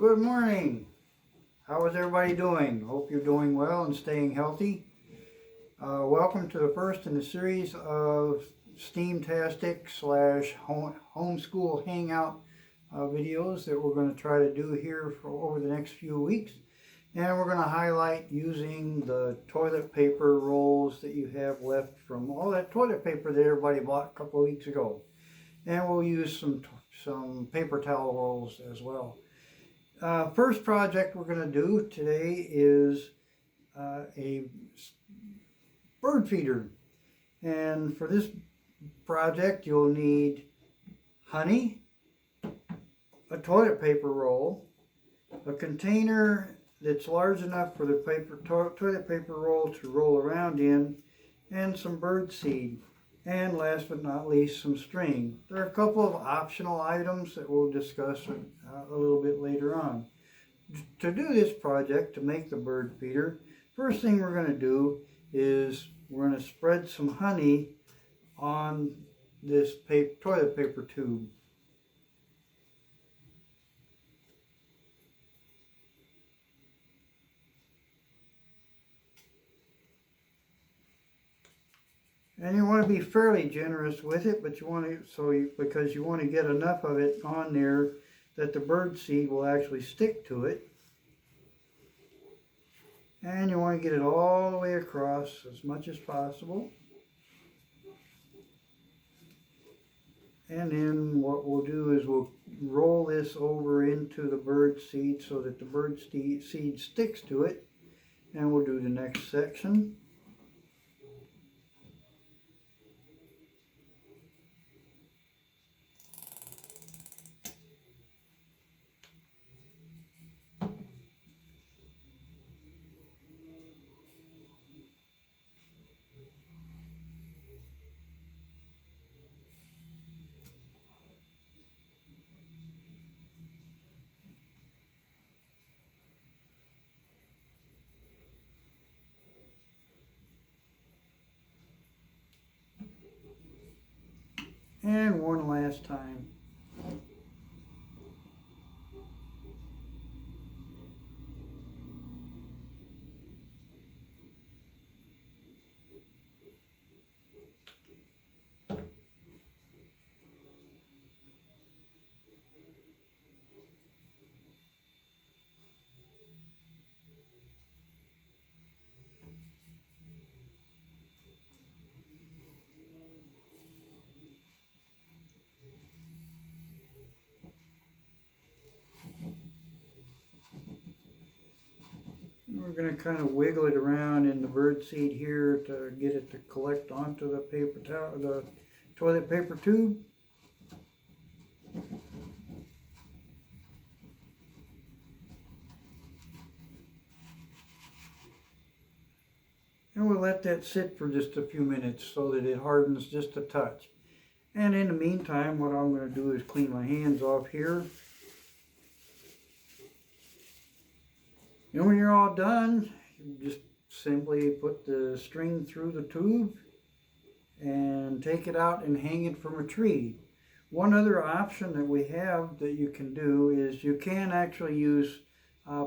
Good morning. How is everybody doing? Hope you're doing well and staying healthy. Welcome to the first in the series of Steam-Tastic / homeschool hangout videos that we're going to try to do here for over the next few weeks. And we're going to highlight using the toilet paper rolls that you have left from all that toilet paper that everybody bought a couple of weeks ago. And we'll use some paper towel rolls as well. First project we're going to do today is a bird feeder. And for this project you'll need honey, a toilet paper roll, a container that's large enough for the toilet paper roll to roll around in, and some bird seed. And last but not least, some string. There are a couple of optional items that we'll discuss a little bit later on. To do this project, to make the bird feeder, first thing we're going to do is we're going to spread some honey on this toilet paper tube. And you want to be fairly generous with it, but because you want to get enough of it on there that the bird seed will actually stick to it. And you want to get it all the way across as much as possible. And then what we'll do is we'll roll this over into the bird seed so that the bird seed sticks to it. And we'll do the next section. And one last time. We're going to kind of wiggle it around in the bird seed here to get it to collect onto the toilet paper tube. And we'll let that sit for just a few minutes so that it hardens just a touch. And in the meantime, what I'm going to do is clean my hands off here. And when you're all done, you just simply put the string through the tube and take it out and hang it from a tree. One other option that we have that you can do is you can actually use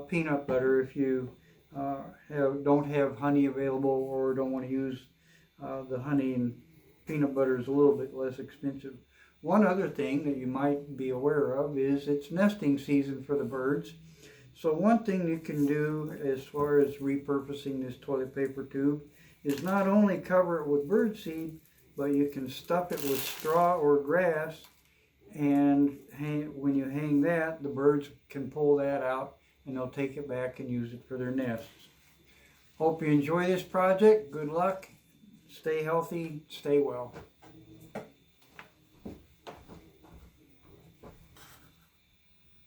peanut butter if you don't have honey available or don't want to use the honey, and peanut butter is a little bit less expensive. One other thing that you might be aware of is it's nesting season for the birds. So one thing you can do as far as repurposing this toilet paper tube is not only cover it with bird seed, but you can stuff it with straw or grass, and when you hang that, the birds can pull that out and they'll take it back and use it for their nests. Hope you enjoy this project. Good luck. Stay healthy. Stay well.